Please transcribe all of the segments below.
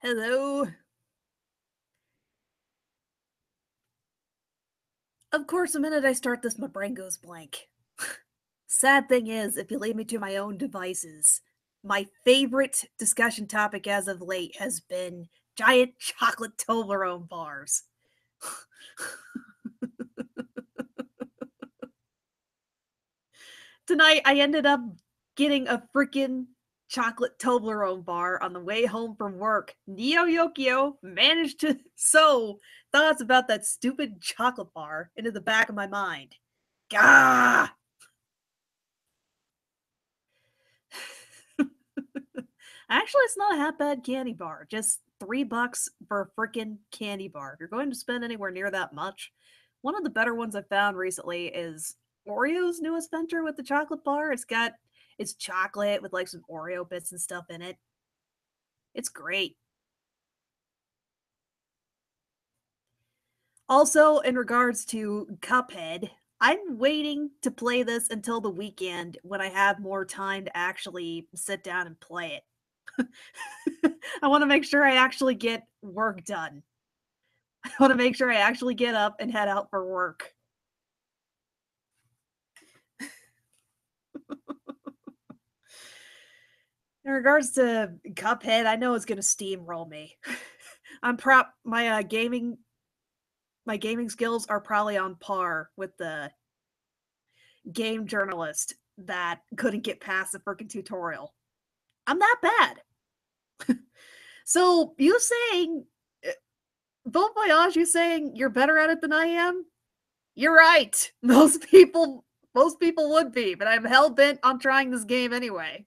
Hello. Of course, the minute I start this, my brain goes blank. Sad thing is, if you leave me to my own devices, my favorite discussion topic as of late has been giant chocolate Toblerone bars. Tonight, I ended up getting a freaking chocolate Toblerone bar on the way home from work. Neo Yokio managed to sow thoughts about that stupid chocolate bar into the back of my mind. Gah! Actually, it's not a half bad candy bar. Just $3 for a freaking candy bar. If you're going to spend anywhere near that much, one of the better ones I found recently is Oreo's newest venture with the chocolate bar. It's chocolate with like some Oreo bits and stuff in it. It's great. Also, in regards to Cuphead, I'm waiting to play this until the weekend when I have more time to actually sit down and play it. I want to make sure I actually get work done. I want to make sure I actually get up and head out for work. In regards to Cuphead, I know it's gonna steamroll me. I'm prop my gaming skills are probably on par with the game journalist that couldn't get past the freaking tutorial. I'm that bad. So you saying Bon Voyage, you saying you're better at it than I am? You're right. Most people would be, but I'm hell bent on trying this game anyway.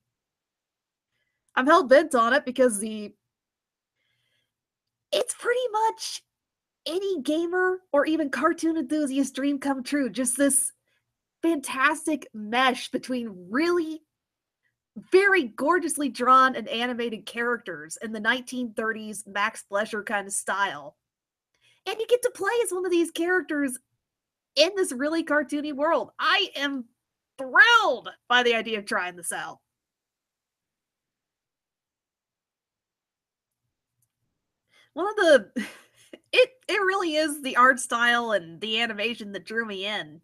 I'm hell bent on it because the it's pretty much any gamer or even cartoon enthusiast dream come true. Just this fantastic mesh between really very gorgeously drawn and animated characters in the 1930s Max Fleischer kind of style. And you get to play as one of these characters in this really cartoony world. I am thrilled by the idea of trying this out. One of the it really is the art style and the animation that drew me in.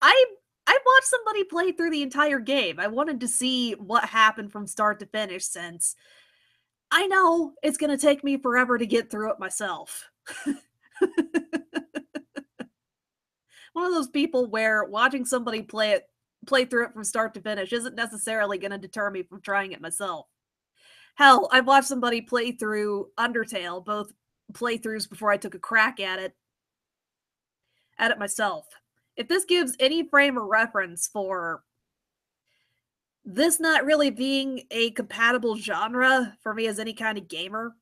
I I watched somebody play through the entire game. I wanted to see what happened from start to finish since I know it's going to take me forever to get through it myself. One of those people where watching somebody play through it from start to finish isn't necessarily going to deter me from trying it myself. Hell, I've watched somebody play through Undertale, both playthroughs before I took a crack at it myself. If this gives any frame of reference for this not really being a compatible genre for me as any kind of gamer,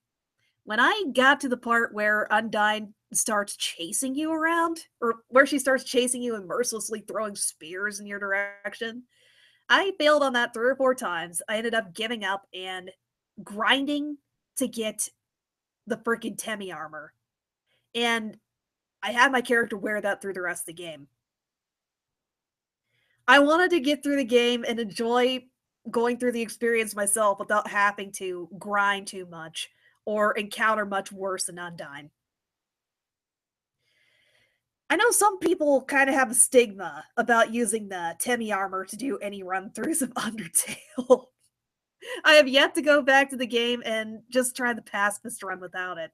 when I got to the part where Undyne starts chasing you around, or where she starts chasing you and mercilessly throwing spears in your direction, I failed on that 3 or 4 times. I ended up giving up and grinding to get the freaking Temi armor. And I had my character wear that through the rest of the game. I wanted to get through the game and enjoy going through the experience myself without having to grind too much or encounter much worse than Undyne. I know some people kind of have a stigma about using the Temi armor to do any run throughs of Undertale. I have yet to go back to the game and just try the pacifist run without it.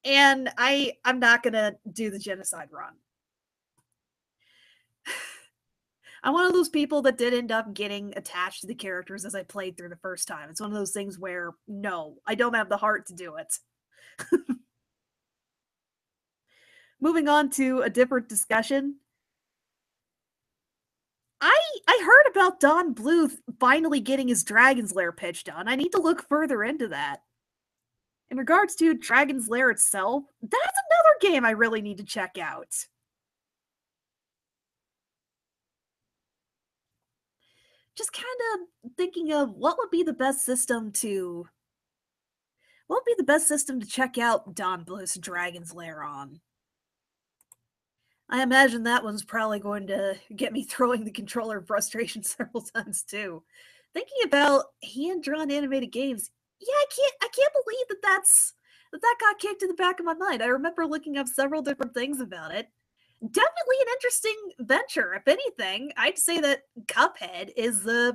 And I'm not gonna do the genocide run. I'm one of those people that did end up getting attached to the characters as I played through the first time. It's one of those things where no, I don't have the heart to do it. Moving on to a different discussion. I I heard about Don Bluth finally getting his Dragon's Lair pitch done. I need to look further into that. In regards to Dragon's Lair itself, that's another game I really need to check out. Just kind of thinking of what would be the best system to check out Don Bluth's Dragon's Lair on. I imagine that one's probably going to get me throwing the controller in frustration several times too. Thinking about hand drawn animated games, yeah, I can't believe that got kicked in the back of my mind. I remember looking up several different things about it. Definitely an interesting venture. If anything, I'd say that Cuphead is a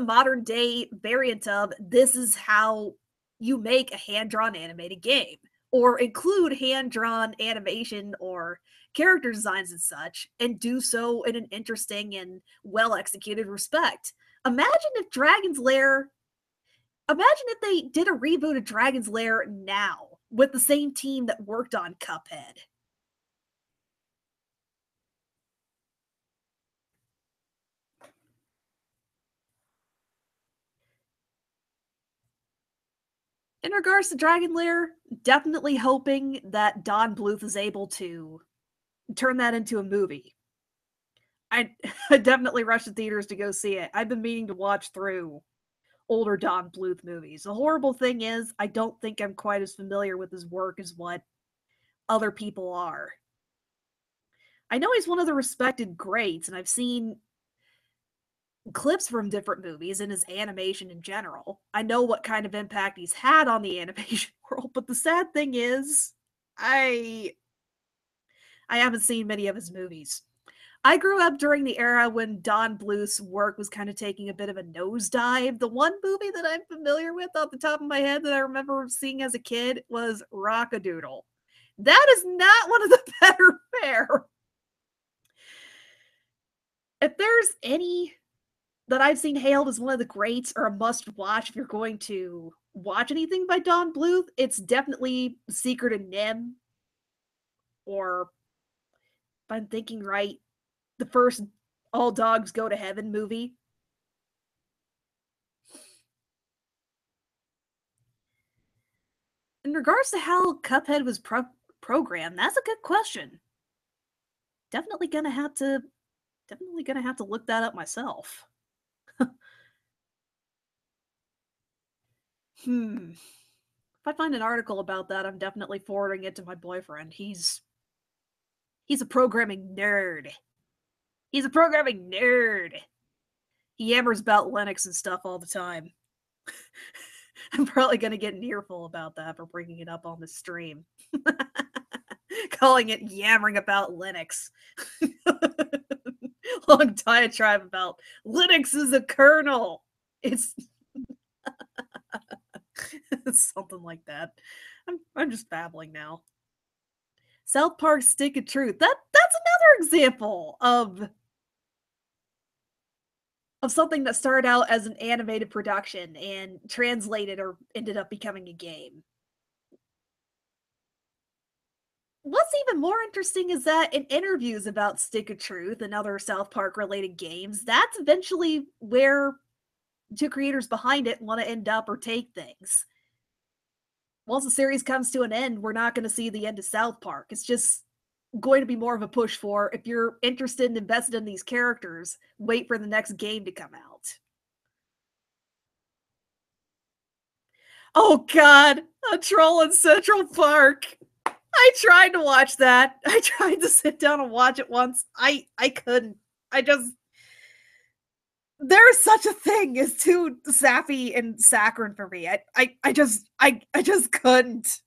modern day variant of this is how you make a hand drawn animated game, or include hand drawn animation or character designs and such, and do so in an interesting and well executed respect. Imagine if Dragon's Lair, imagine if they did a reboot of Dragon's Lair now with the same team that worked on Cuphead. In regards to Dragon Lair, definitely hoping that Don Bluth is able to turn that into a movie. I I definitely rush to theaters to go see it. I've been meaning to watch through older Don Bluth movies. The horrible thing is, I don't think I'm quite as familiar with his work as what other people are. I know he's one of the respected greats, and I've seen clips from different movies and his animation in general. I know what kind of impact he's had on the animation world, but the sad thing is, I I haven't seen many of his movies. I grew up during the era when Don Bluth's work was kind of taking a bit of a nosedive. The one movie that I'm familiar with off the top of my head that I remember seeing as a kid was Rockadoodle. That is not one of the better fare. If there's any that I've seen hailed as one of the greats or a must watch if you're going to watch anything by Don Bluth, it's definitely Secret of Nim, or if I'm thinking right, the first All Dogs Go to Heaven movie. In regards to how Cuphead was programmed, that's a good question. Definitely gonna have to look that up myself. Hmm. If I find an article about that, I'm definitely forwarding it to my boyfriend. He's a programming nerd. He's a programming nerd. He yammers about Linux and stuff all the time. I'm probably gonna get an earful about that for bringing it up on the stream. Calling it yammering about Linux. Long diatribe about Linux is a kernel. It's something like that. I'm just babbling now. South Park Stick of Truth. That's another example of something that started out as an animated production and translated or ended up becoming a game. What's even more interesting is that in interviews about Stick of Truth and other South Park related games, that's eventually where two creators behind it want to end up or take things. Once the series comes to an end, we're not going to see the end of South Park. It's just going to be more of a push for if you're interested and invested in these characters, wait for the next game to come out. Oh God, a troll in Central Park. I tried to watch that. I tried to sit down and watch it once. I couldn't. I just there is such a thing as too sappy and saccharine for me. I just couldn't.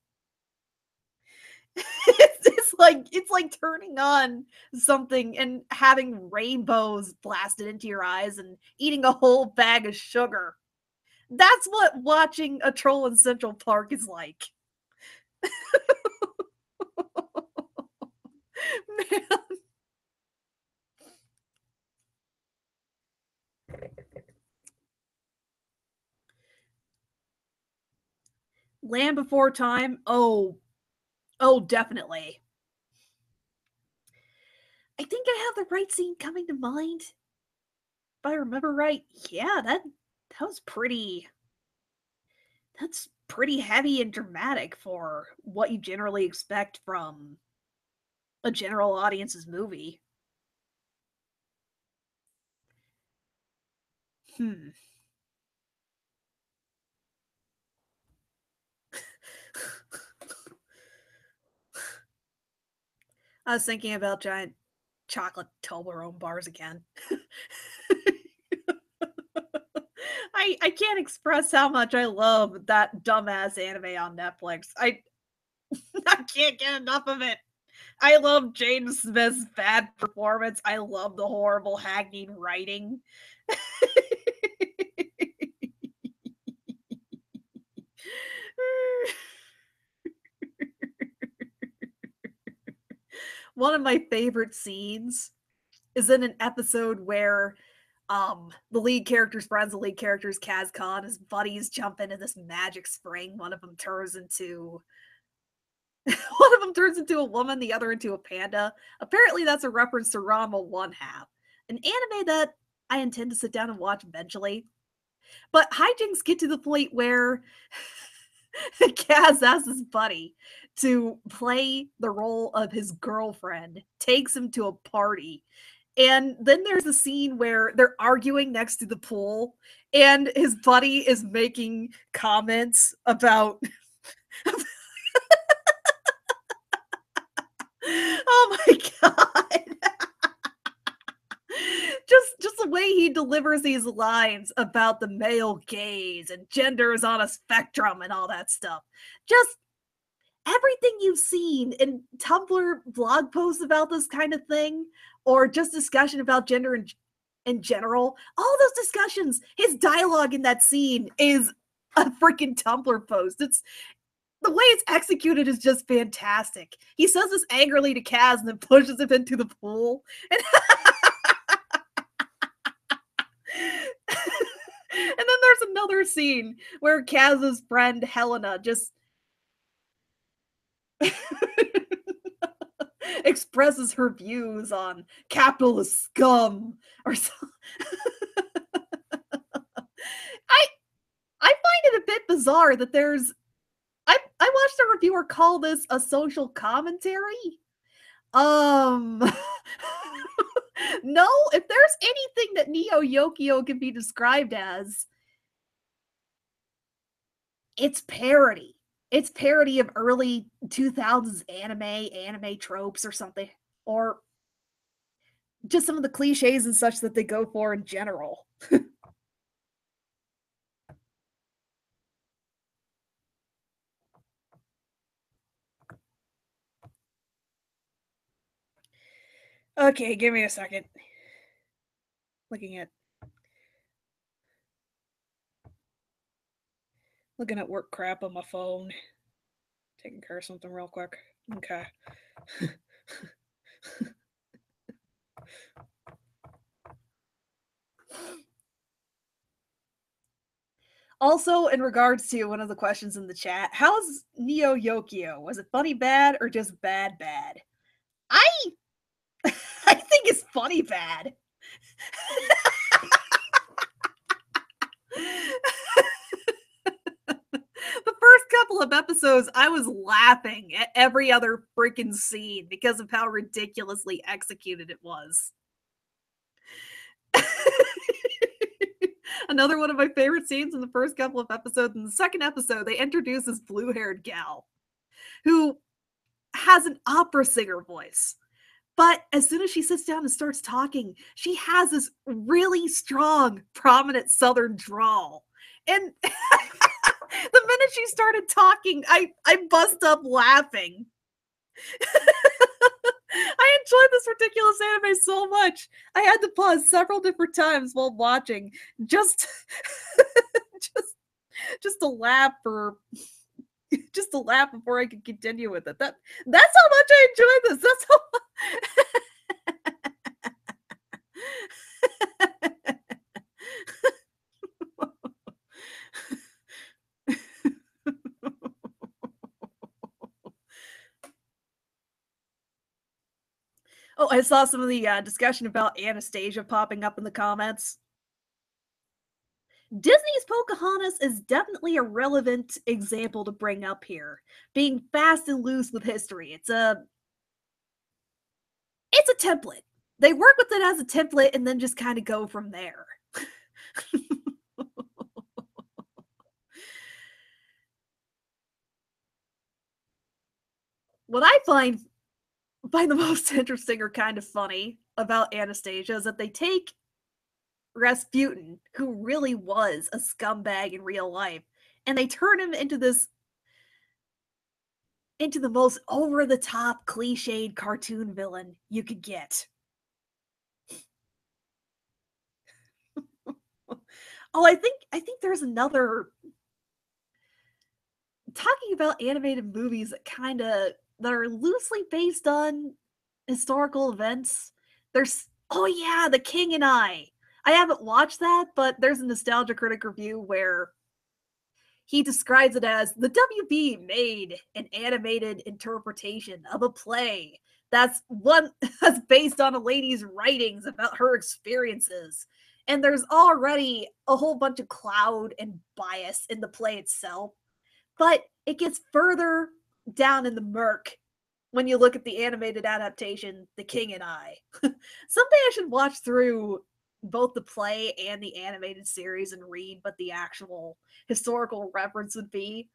It's like turning on something and having rainbows blasted into your eyes and eating a whole bag of sugar. That's what watching a troll in Central Park is like. Man. Land Before Time. Oh, definitely. I think I have the right scene coming to mind. If I remember right, yeah, that was pretty heavy and dramatic for what you generally expect from a general audience's movie. Hmm. I was thinking about giant chocolate Toblerone bars again. I can't express how much I love that dumbass anime on Netflix. I I can't get enough of it. I love Jaden Smith's bad performance. I love the horrible hackneyed writing. One of my favorite scenes is in an episode where the lead character's friends, the lead character's Kaz Khan, his buddies jump into this magic spring. One of them turns into one of them turns into a woman, the other into a panda. Apparently that's a reference to Ranma One Half, an anime that I intend to sit down and watch eventually. But hijinks get to the point where Kaz asks his buddy to play the role of his girlfriend, takes him to a party. And then there's a scene where they're arguing next to the pool, and his buddy is making comments about. Oh my god. Just the way he delivers these lines about the male gaze and gender is on a spectrum and all that stuff. Just everything you've seen in Tumblr blog posts about this kind of thing, or just discussion about gender in general, all those discussions, his dialogue in that scene is a freaking Tumblr post. It's the way it's executed is just fantastic. He says this angrily to Kaz and then pushes him into the pool. And and then there's another scene where Kaz's friend Helena just expresses her views on capitalist scum or something. I I find it a bit bizarre that I watched a reviewer call this a social commentary. Um no, if there's anything that Neo Yokio can be described as, it's parody. It's parody of early 2000s anime tropes or something, or just some of the cliches and such that they go for in general. Okay, give me a second. Looking at work crap on my phone. Taking care of something real quick. Okay. Also, in regards to one of the questions in the chat, how's Neo Yokio? Was it funny bad or just bad bad? I I think it's funny bad. The first couple of episodes, I was laughing at every other freaking scene because of how ridiculously executed it was. Another one of my favorite scenes in the first couple of episodes. In the second episode, they introduce this blue-haired gal who has an opera singer voice. But as soon as she sits down and starts talking, she has this really strong, prominent Southern drawl. And the minute she started talking, I bust up laughing. I enjoyed this ridiculous anime so much. I had to pause several different times while watching just just just to laugh for just to laugh before I could continue with it. That's how much I enjoyed this. That's Oh, I saw some of the discussion about Anastasia popping up in the comments. Disney's Pocahontas is definitely a relevant example to bring up here. Being fast and loose with history. It's a template. They work with it as a template and then just kind of go from there. What I find the most interesting or kind of funny about Anastasia is that they take Rasputin, who really was a scumbag in real life, and they turn him into the most over the top cliched cartoon villain you could get. Oh, I think there's another talking about animated movies that are loosely based on historical events. There's oh yeah, The King and I. I haven't watched that, but there's a Nostalgia Critic review where he describes it as the WB made an animated interpretation of a play that's based on a lady's writings about her experiences. And there's already a whole bunch of cloud and bias in the play itself, but it gets further down in the murk when you look at the animated adaptation, The King and I. Someday I should watch through both the play and the animated series and read what the actual historical reference would be.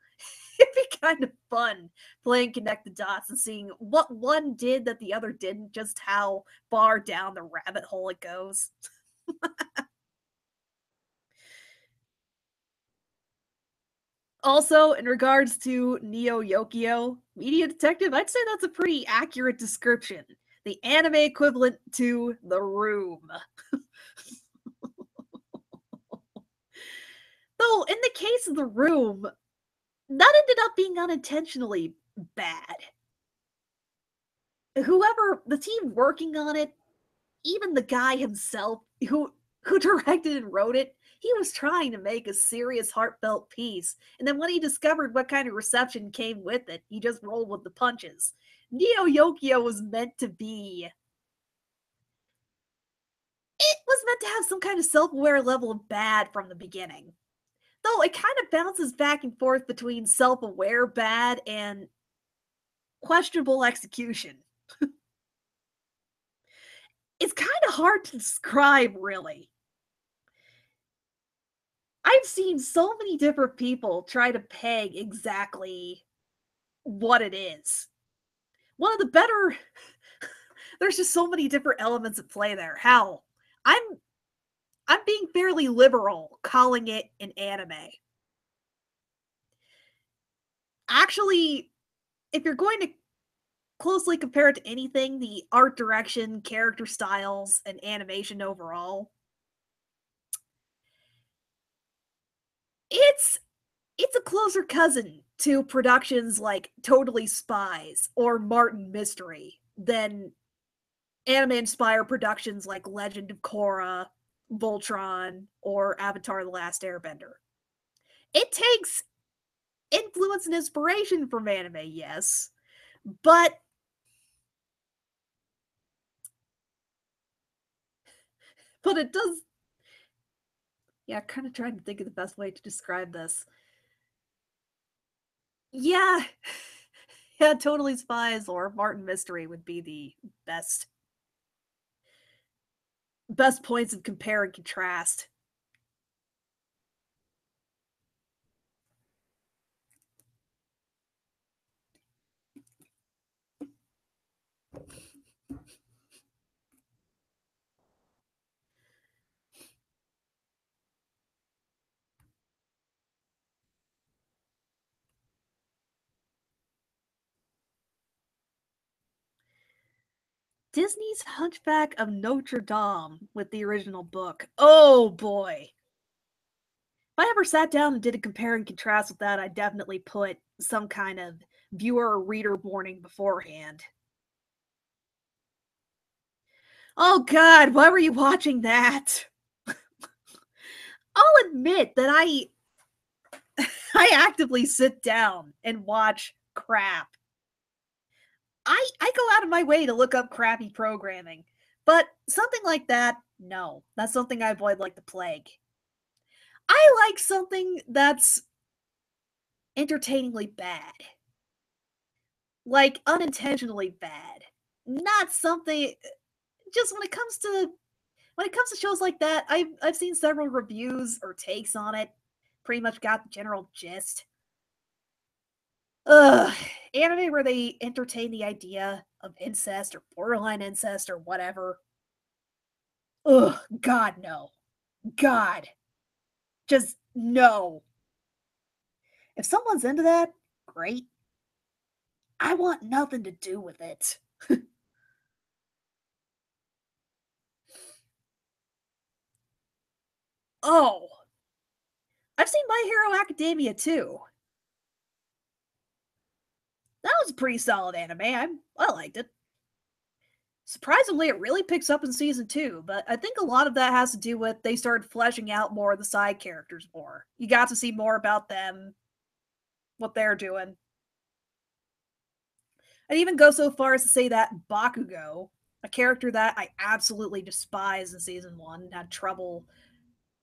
It'd be kind of fun playing connect the dots and seeing what one did that the other didn't, just how far down the rabbit hole it goes. Also, in regards to Neo Yokio, Media Detective, I'd say that's a pretty accurate description. The anime equivalent to The Room. Though, in the case of The Room, that ended up being unintentionally bad. Whoever, the team working on it, even the guy himself who directed and wrote it, he was trying to make a serious, heartfelt piece. And then when he discovered what kind of reception came with it, he just rolled with the punches. Neo Yokio was meant to be. It was meant to have some kind of self aware level of bad from the beginning. Though it kind of bounces back and forth between self aware bad and questionable execution. It's kind of hard to describe, really. I've seen so many different people try to peg exactly what it is. One of the better there's just so many different elements at play there. Hell, I'm I'm being fairly liberal calling it an anime. Actually, if you're going to closely compare it to anything, the art direction, character styles, and animation overall, it's it's a closer cousin to productions like Totally Spies or Martin Mystery than anime-inspired productions like Legend of Korra, Voltron, or Avatar: The Last Airbender. It takes influence and inspiration from anime, yes, but it does. Yeah, kind of trying to think of the best way to describe this. Yeah, yeah, Totally Spies or Martin Mystery would be the best points of compare and contrast. Disney's Hunchback of Notre Dame with the original book. Oh boy. If I ever sat down and did a compare and contrast with that, I'd definitely put some kind of viewer or reader warning beforehand. Oh god, why were you watching that? I'll admit that I actively sit down and watch crap. I go out of my way to look up crappy programming. But something like that, no. That's something I avoid like the plague. I like something that's entertainingly bad. Like unintentionally bad. Not something just when it comes to shows like that, I've seen several reviews or takes on it. Pretty much got the general gist. Ugh, anime where they entertain the idea of incest or borderline incest or whatever. Ugh, God no. God, just no. If someone's into that, great. I want nothing to do with it. Oh, I've seen My Hero Academia too. That was a pretty solid anime. I liked it. Surprisingly, it really picks up in season two, but I think a lot of that has to do with they started fleshing out more of the side characters more. You got to see more about them, what they're doing. I'd even go so far as to say that Bakugo, a character that I absolutely despise in season one, had trouble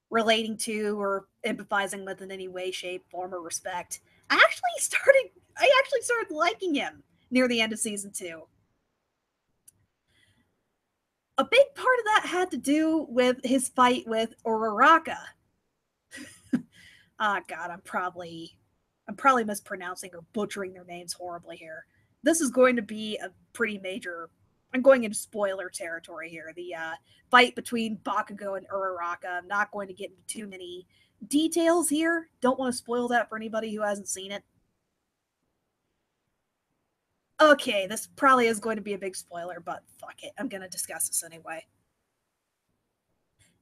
relating to or empathizing with in any way, shape, form, or respect. I actually started liking him near the end of season two. A big part of that had to do with his fight with Uraraka. Ah, God, I'm probably mispronouncing or butchering their names horribly here. This is going to be a pretty major. I'm going into spoiler territory here. The fight between Bakugo and Uraraka. I'm not going to get into too many details here. Don't want to spoil that for anybody who hasn't seen it. Okay, this probably is going to be a big spoiler, but fuck it. I'm going to discuss this anyway.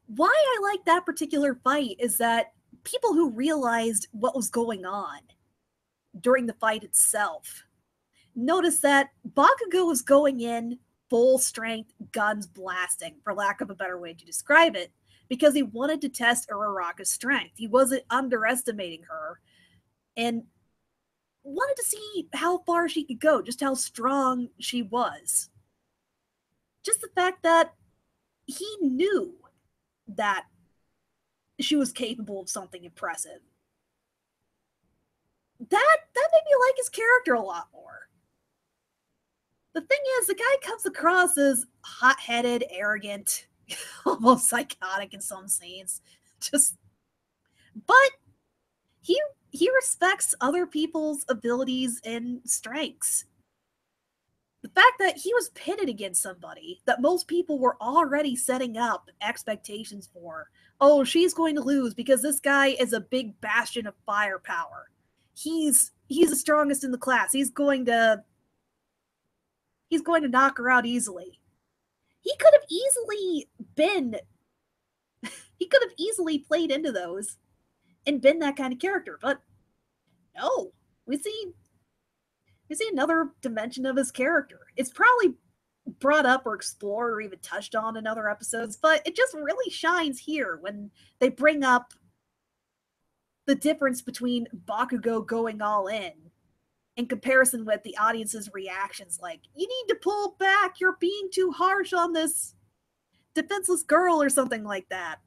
Why I like that particular fight is that people who realized what was going on during the fight itself noticed that Bakugo was going in full strength, guns blasting, for lack of a better way to describe it, because he wanted to test Uraraka's strength. He wasn't underestimating her and wanted to see how far she could go, just how strong she was. Just the fact that he knew that she was capable of something impressive. That made me like his character a lot more. The thing is, the guy comes across as hot-headed, arrogant, almost psychotic in some scenes. Just, but he he respects other people's abilities and strengths. The fact that he was pitted against somebody that most people were already setting up expectations for. Oh, she's going to lose because this guy is a big bastion of firepower. He's the strongest in the class. He's going to knock her out easily. He could have easily been he could have easily played into those and been that kind of character, but no. We see we see another dimension of his character. It's probably brought up or explored or even touched on in other episodes, but it just really shines here when they bring up the difference between Bakugo going all in comparison with the audience's reactions like, you need to pull back, you're being too harsh on this defenseless girl or something like that.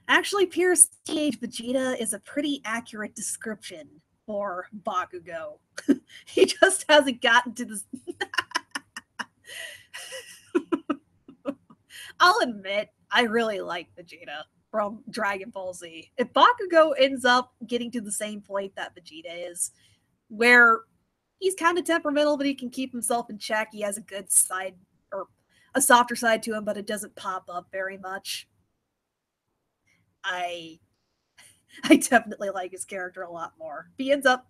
Actually, Pierce Teenage Vegeta is a pretty accurate description for Bakugo. He just hasn't gotten to this. I'll admit, I really like Vegeta from Dragon Ball Z. If Bakugo ends up getting to the same point that Vegeta is, where he's kind of temperamental, but he can keep himself in check, he has a good side or a softer side to him, but it doesn't pop up very much. I I definitely like his character a lot more. If he ends up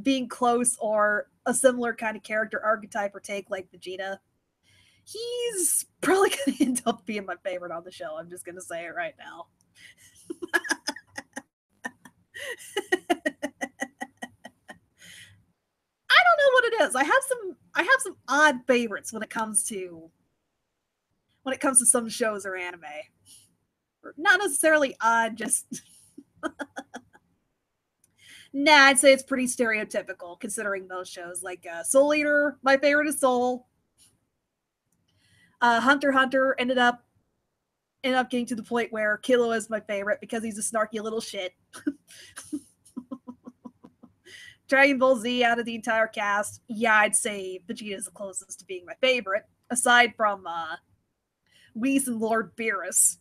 being close or a similar kind of character archetype or take like Vegeta, he's probably going to end up being my favorite on the show. I'm just going to say it right now. I don't know what it is. I have some odd favorites when it comes to some shows or anime. Or not necessarily odd, just nah, I'd say it's pretty stereotypical considering those shows. Like Soul Eater, my favorite is Soul. Hunter x Hunter ended up getting to the point where Kilo is my favorite because he's a snarky little shit. Dragon Ball Z out of the entire cast, yeah, I'd say Vegeta is the closest to being my favorite, aside from Whis and Lord Beerus.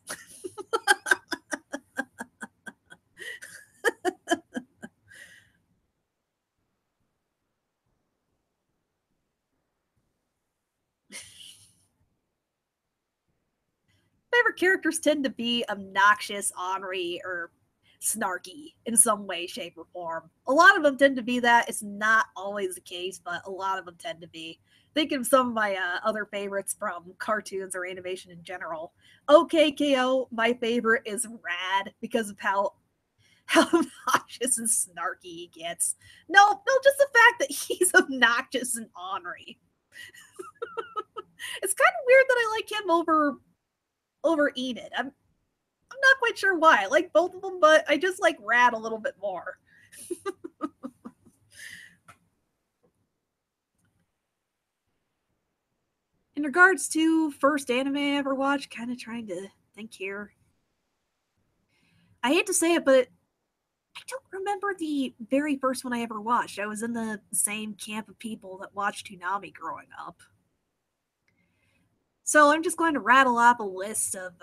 characters tend to be obnoxious, ornery, or snarky in some way, shape, or form. A lot of them tend to be that. It's not always the case, but a lot of them tend to be. Think of some of my other favorites from cartoons or animation in general. OKKO, my favorite, is Rad because of how obnoxious and snarky he gets. No, just the fact that he's obnoxious and ornery. It's kind of weird that I like him over Enid. I'm not quite sure why. I like both of them, but I just like Rad a little bit more. In regards to first anime I ever watched, kind of trying to think here. I hate to say it, but I don't remember the very first one I ever watched. I was in the same camp of people that watched Toonami growing up. So I'm just going to rattle off a list of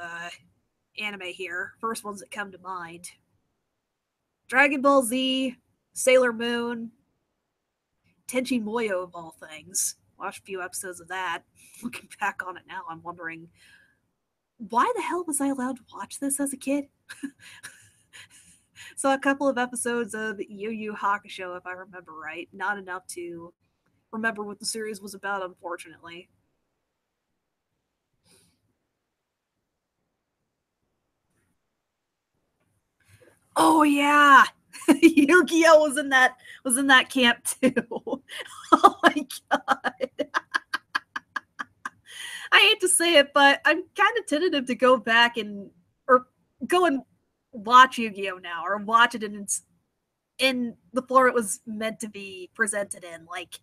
anime here. First ones that come to mind. Dragon Ball Z, Sailor Moon, Tenchi Muyo of all things. Watched a few episodes of that. Looking back on it now, I'm wondering, why the hell was I allowed to watch this as a kid? Saw a couple of episodes of Yu Yu Hakusho, if I remember right. Not enough to remember what the series was about, unfortunately. Oh yeah, Yu-Gi-Oh was in that camp too. Oh my god. I hate to say it, but I'm kind of tentative to go back or go and watch Yu-Gi-Oh now, or watch it in the form it was meant to be presented in, like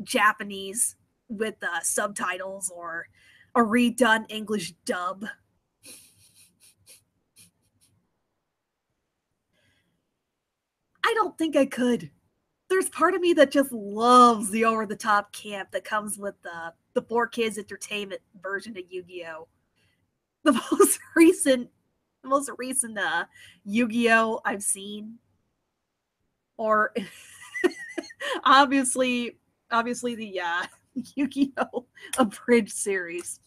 Japanese with subtitles or a redone English dub. I don't think I could. There's part of me that just loves the over the top camp that comes with the 4Kids Entertainment version of Yu-Gi-Oh. The most recent Yu-Gi-Oh I've seen, or obviously the Yu-Gi-Oh abridged series.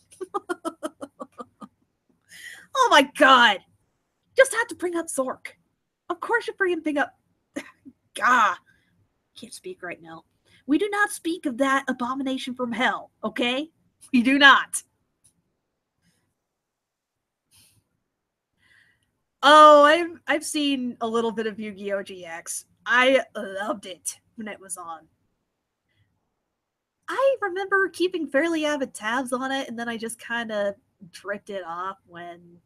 Oh my god! Just had to bring up Zork. Of course you bring up. Gah, can't speak right now. We do not speak of that abomination from hell, okay? We do not. Oh, I've seen a little bit of Yu-Gi-Oh! GX. I loved it when it was on. I remember keeping fairly avid tabs on it, and then I just kind of drifted off when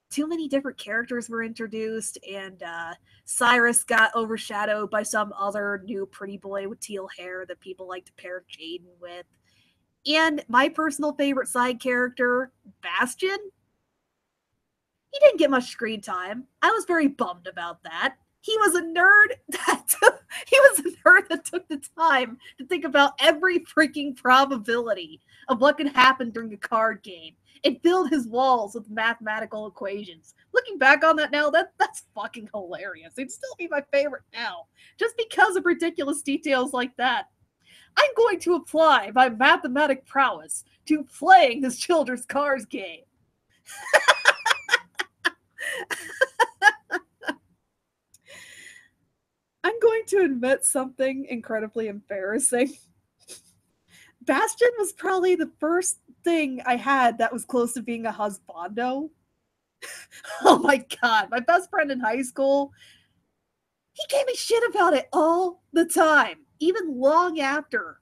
too many different characters were introduced, and Cyrus got overshadowed by some other new pretty boy with teal hair that people like to pair Jaden with. And my personal favorite side character, Bastion, he didn't get much screen time. I was very bummed about that. He was a nerd that took the time to think about every freaking probability of what could happen during a card game. It filled his walls with mathematical equations. Looking back on that now, that's fucking hilarious. It'd still be my favorite now, just because of ridiculous details like that. I'm going to apply my mathematic prowess to playing this children's cards game. I'm going to admit something incredibly embarrassing. Bastion was probably the first thing I had that was close to being a husbando. Oh my god, my best friend in high school, he gave me shit about it all the time, even long after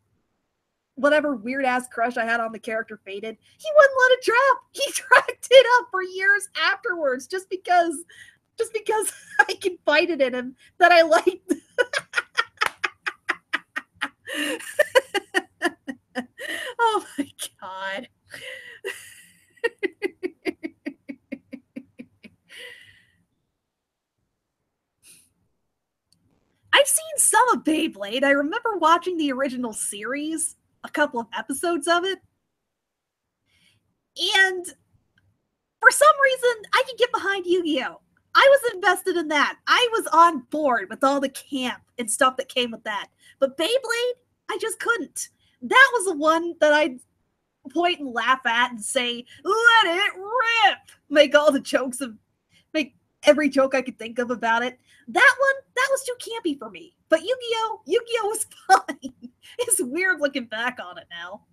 whatever weird ass crush I had on the character faded. He wouldn't let it drop. He tracked it up for years afterwards just because I confided in him that I liked. Oh my god. I've seen some of Beyblade. I remember watching the original series, a couple of episodes of it. And for some reason, I can get behind Yu-Gi-Oh! I was invested in that. I was on board with all the camp and stuff that came with that. But Beyblade, I just couldn't. That was the one that point and laugh at and say, "Let it rip!" Make all the jokes of make every joke I could think of about it. That was too campy for me. But Yu-Gi-Oh was fine. It's weird looking back on it now.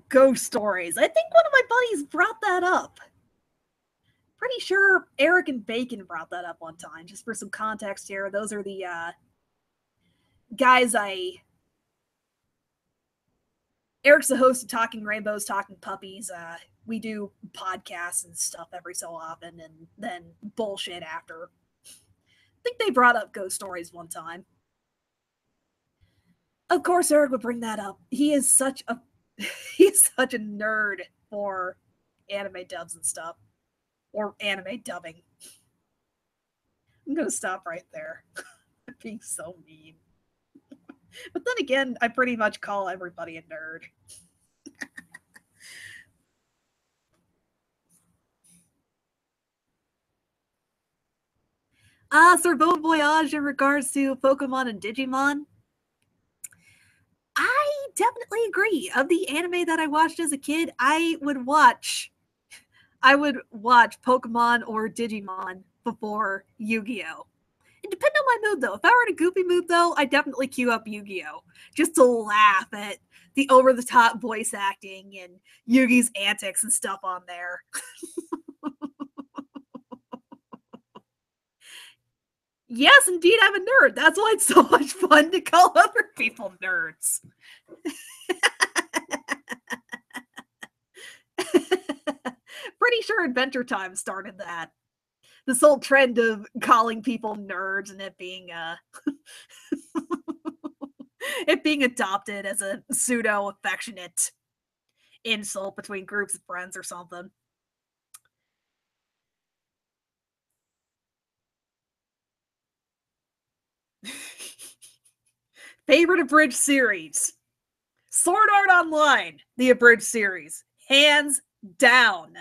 Ghost stories. I think one of my buddies brought that up. Pretty sure Eric and Bacon brought that up one time. Just for some context here, those are the guys Eric's the host of Talking Rainbows, Talking Puppies. We do podcasts and stuff every so often, and then bullshit after. I think they brought up ghost stories one time. Of course, Eric would bring that up. He is such a he's such a nerd for anime dubs and stuff, or anime dubbing. I'm gonna stop right there. Being so mean. But then again, I pretty much call everybody a nerd. Sir Bon Voyage in regards to Pokemon and Digimon. I definitely agree. Of the anime that I watched as a kid, I would watch Pokemon or Digimon before Yu-Gi-Oh! It depends on my mood though. If I were in a goofy mood though, I definitely queue up Yu-Gi-Oh! Just to laugh at the over-the-top voice acting and Yugi's antics and stuff on there. Yes, indeed, I'm a nerd. That's why it's so much fun to call other people nerds. Pretty sure Adventure Time started that. This whole trend of calling people nerds and it being it being adopted as a pseudo affectionate insult between groups of friends or something. Favorite abridged series? Sword Art Online, the abridged series. Hands down.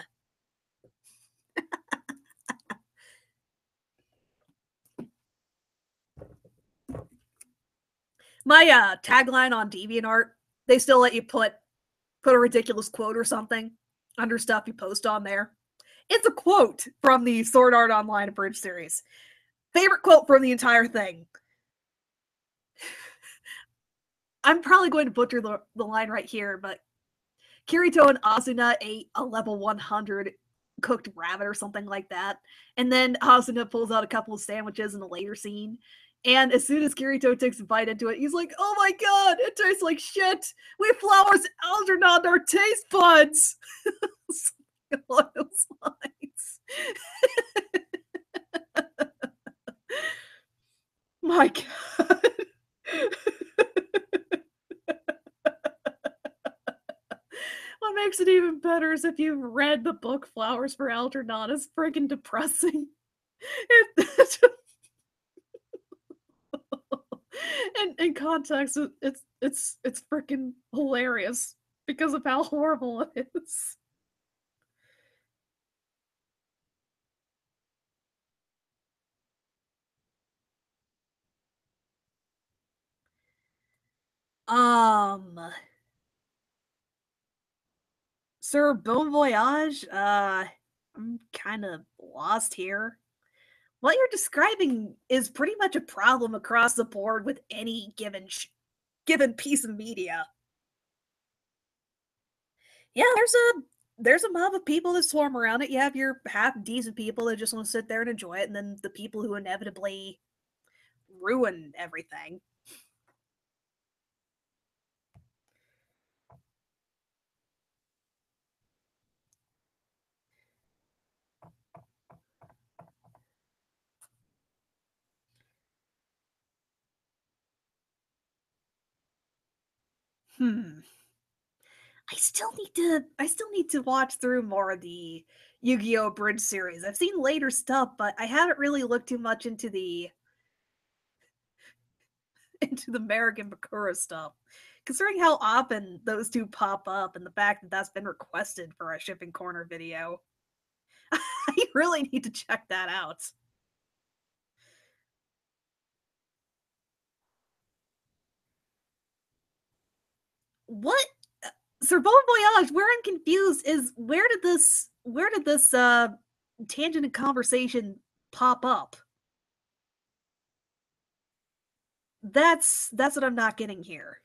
My tagline on DeviantArt, they still let you put a ridiculous quote or something under stuff you post on there. It's a quote from the Sword Art Online abridged series. Favorite quote from the entire thing. I'm probably going to butcher the line right here, but Kirito and Asuna ate a level 100 cooked rabbit or something like that. And then Asuna pulls out a couple of sandwiches in a later scene. And as soon as Kirito takes a bite into it, he's like, "Oh my god, it tastes like shit. We have flowers Algernon our taste buds." Along those lines. My god. What makes it even better is if you've read the book Flowers for Algernon. It's freaking depressing. In context, it's freaking hilarious because of how horrible it is. Um, Sir Bon Voyage. I'm kind of lost here. What you're describing is pretty much a problem across the board with any given piece of media. Yeah, there's a mob of people that swarm around it. You have your half decent people that just want to sit there and enjoy it, and then the people who inevitably ruin everything. Hmm. I still need to watch through more of the Yu-Gi-Oh! Bridge series. I've seen later stuff, but I haven't really looked too much into the into the American Bakura stuff. Considering how often those two pop up and the fact that that's been requested for a Shipping Corner video, I really need to check that out. What? Sir Bon Voyage, where I'm confused is where did this tangent and conversation pop up? That's what I'm not getting here.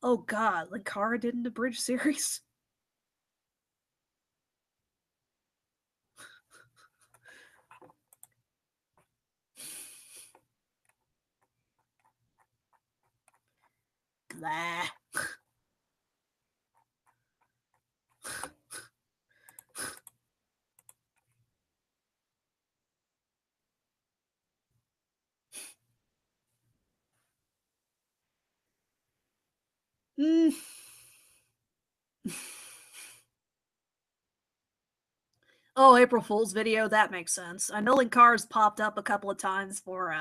Oh god, Linkara did an abridged series? Blah. Mm. Oh, April Fool's video, that makes sense. I know Linkara's popped up a couple of times for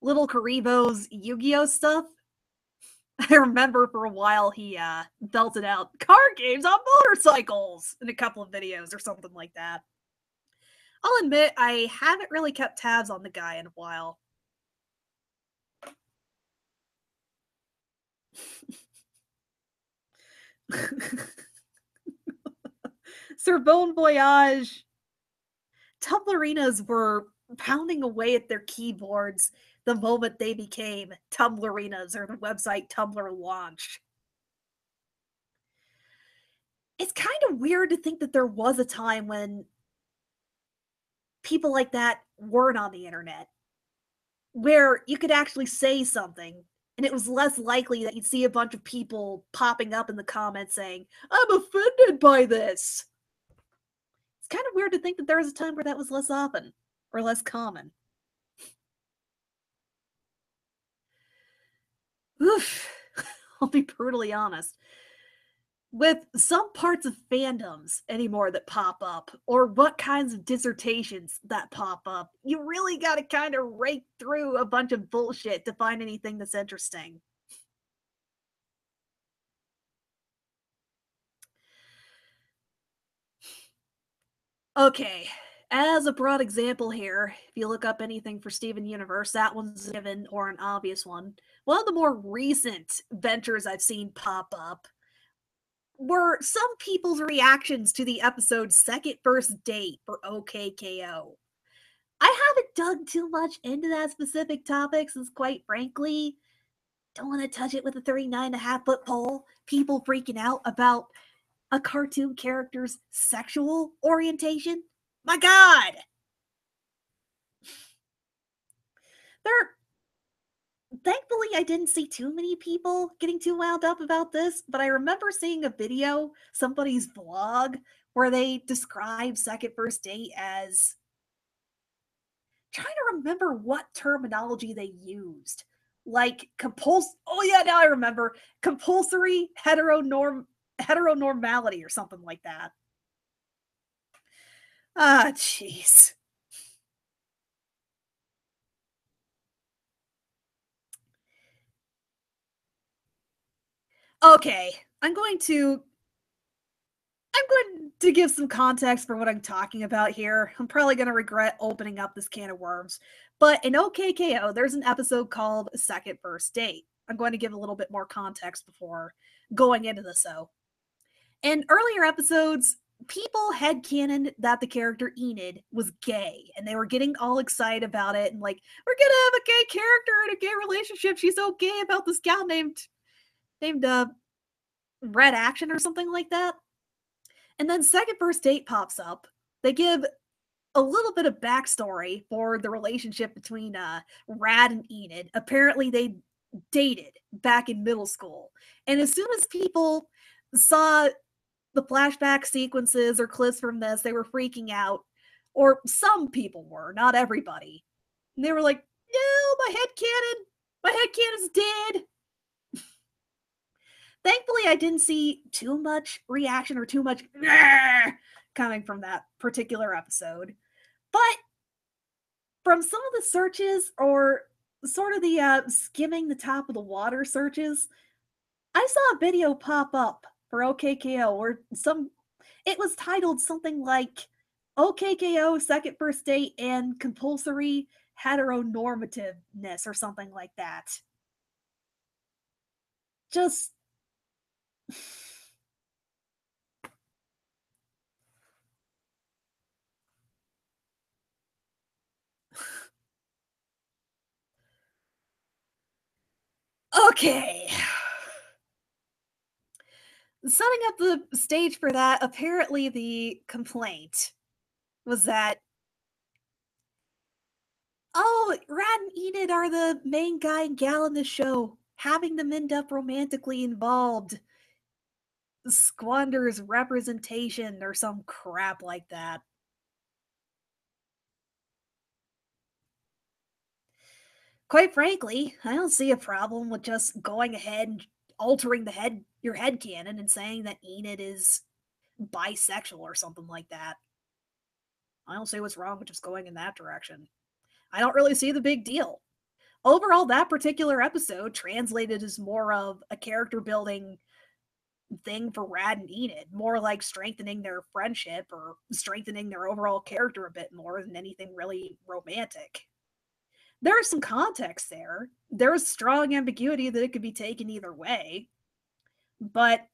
Little Karibo's Yu-Gi-Oh stuff. I remember for a while he belted out card games on motorcycles in a couple of videos or something like that. I'll admit I haven't really kept tabs on the guy in a while. Sir Bon Voyage. Tumblerinas were pounding away at their keyboards the moment they became Tumblerinas or the website Tumblr launched. It's kind of weird to think that there was a time when people like that weren't on the internet, where you could actually say something and it was less likely that you'd see a bunch of people popping up in the comments saying, I'm offended by this. It's kind of weird to think that there was a time where that was less often or less common. Oof. I'll be brutally honest. With some parts of fandoms anymore that pop up, or what kinds of dissertations that pop up, you really gotta kind of rake through a bunch of bullshit to find anything that's interesting. Okay, as a broad example here, if you look up anything for Steven Universe, that one's a given or an obvious one. One of the more recent ventures I've seen pop up were some people's reactions to the episode's second first date for OKKO. I haven't dug too much into that specific topic since, quite frankly, don't want to touch it with a 39.5 foot pole. People freaking out about a cartoon character's sexual orientation. My God! There, thankfully, I didn't see too many people getting too wound up about this, but I remember seeing a video, somebody's vlog, where they describe second first date as trying to remember what terminology they used. Like oh yeah, now I remember. Compulsory heteronormality or something like that. Ah, jeez. Okay, I'm going to give some context for what I'm talking about here. I'm probably going to regret opening up this can of worms. But in OKKO, there's an episode called Second First Date. I'm going to give a little bit more context before going into this, though. In earlier episodes, people headcanoned that the character Enid was gay, and they were getting all excited about it and like, we're gonna have a gay character in a gay relationship. She's so gay about this gal named Red Action or something like that. And then Second First Date pops up. They give a little bit of backstory for the relationship between Rad and Enid. Apparently, they dated back in middle school. And as soon as people saw the flashback sequences or clips from this, they were freaking out. Or some people were, not everybody. And they were like, no, my head canon's dead. Thankfully, I didn't see too much reaction or too much coming from that particular episode. But from some of the searches or sort of the skimming the top of the water searches, I saw a video pop up for OKKO where it was titled something like OKKO second first date and compulsory heteronormativeness or something like that. Just okay. Setting up the stage for that, apparently the complaint was that, oh, Rad and Enid are the main guy and gal in the show. Having them end up romantically involved squanders representation or some crap like that. Quite frankly, I don't see a problem with just going ahead and altering your head canon and saying that Enid is bisexual or something like that. I don't see what's wrong with just going in that direction. I don't really see the big deal. Overall, that particular episode translated as more of a character building thing for Rad and Enid, more like strengthening their friendship or strengthening their overall character a bit more than anything really romantic. There is some context there. There is strong ambiguity that it could be taken either way. But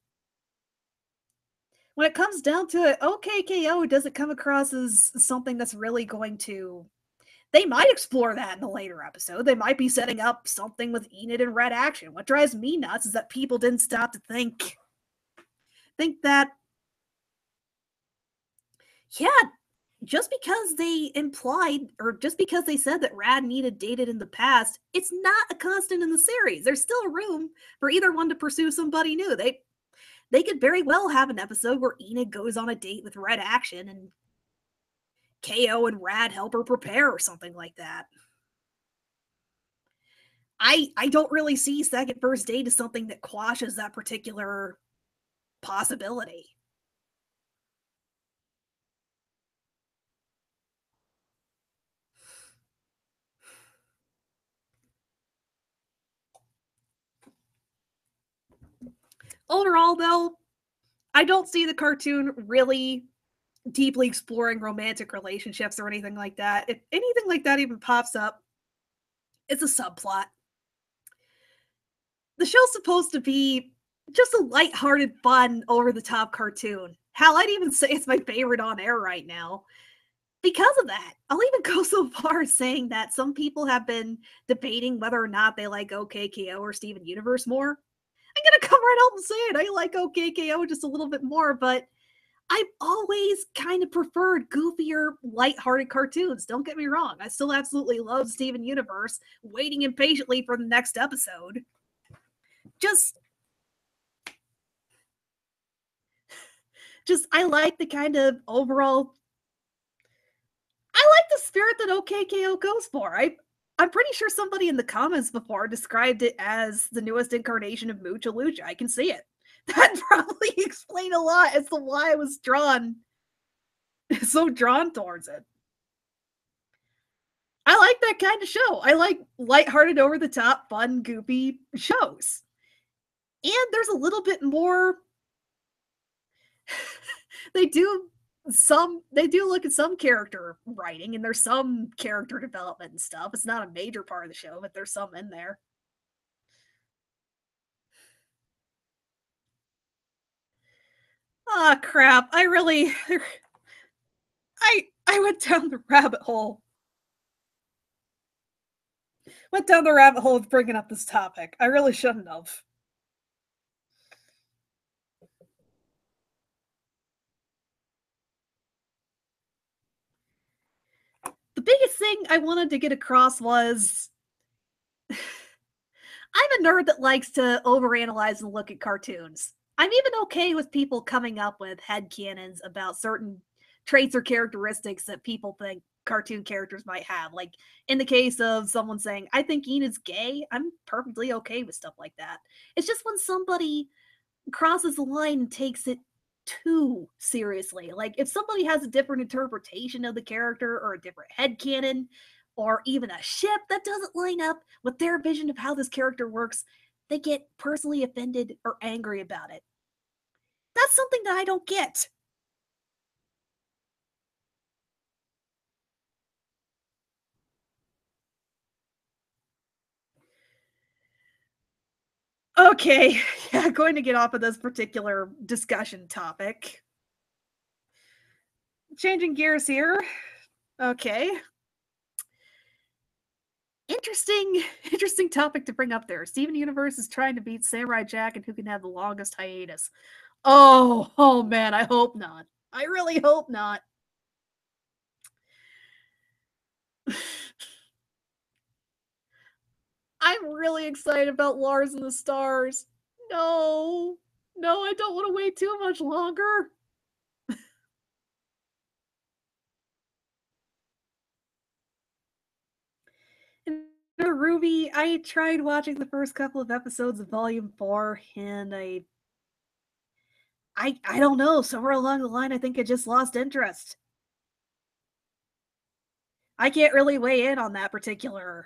when it comes down to it, OKKO doesn't come across as something that's really going to. They might explore that in a later episode. They might be setting up something with Enid and Red Action. What drives me nuts is that people didn't stop to think that, yeah, just because they implied or just because they said that Rad and Enid dated in the past, it's not a constant in the series. There's still room for either one to pursue somebody new. They could very well have an episode where Enid goes on a date with Red Action and KO and Rad help her prepare or something like that. I don't really see second first date as something that quashes that particular possibility. Overall, though, I don't see the cartoon really deeply exploring romantic relationships or anything like that. If anything like that even pops up, it's a subplot. The show's supposed to be just a lighthearted, fun, over the top cartoon. Hell, I'd even say it's my favorite on air right now. Because of that, I'll even go so far as saying that some people have been debating whether or not they like OKKO or Steven Universe more. I'm gonna come right out and say it. I like OKKO just a little bit more, but I've always kind of preferred goofier, lighthearted cartoons. Don't get me wrong. I still absolutely love Steven Universe, waiting impatiently for the next episode. Just I like the kind of overall I like the spirit that OKKO goes for. I'm pretty sure somebody in the comments before described it as the newest incarnation of Mucha Lucha. I can see it. That probably explained a lot as to why I was so drawn towards it. I like that kind of show. I like lighthearted, over the top, fun, goofy shows. And there's a little bit more. they do they do look at some character writing and there's some character development and stuff. It's not a major part of the show, but there's some in there. Ah, crap. I went down the rabbit hole. Went down the rabbit hole of bringing up this topic. I really shouldn't have. The biggest thing I wanted to get across was I'm a nerd that likes to overanalyze and look at cartoons. I'm even okay with people coming up with headcanons about certain traits or characteristics that people think cartoon characters might have. Like in the case of someone saying, I think Enid's gay, I'm perfectly okay with stuff like that. It's just when somebody crosses the line and takes it too seriously. Like if somebody has a different interpretation of the character or a different headcanon, or even a ship that doesn't line up with their vision of how this character works, they get personally offended or angry about it. That's something that I don't get. Okay, yeah, going to get off of this particular discussion topic. Changing gears here. Okay. Interesting, interesting topic to bring up there. Steven Universe is trying to beat Samurai Jack and who can have the longest hiatus. Oh man, I hope not. I really hope not. I'm really excited about Lars and the Stars. No, no, I don't want to wait too much longer. And Ruby, I tried watching the first couple of episodes of Volume 4, and I don't know, somewhere along the line I think I just lost interest. I can't really weigh in on that particular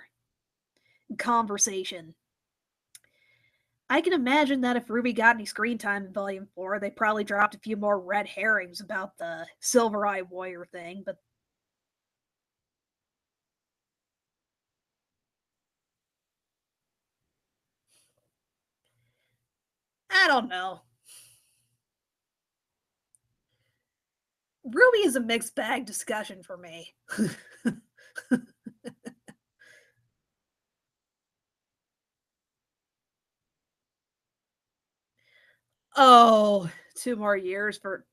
conversation. I can imagine that if Ruby got any screen time in Volume 4, they probably dropped a few more red herrings about the Silver Eye Warrior thing, but I don't know. Ruby is a mixed bag discussion for me. Oh, 2 more years for.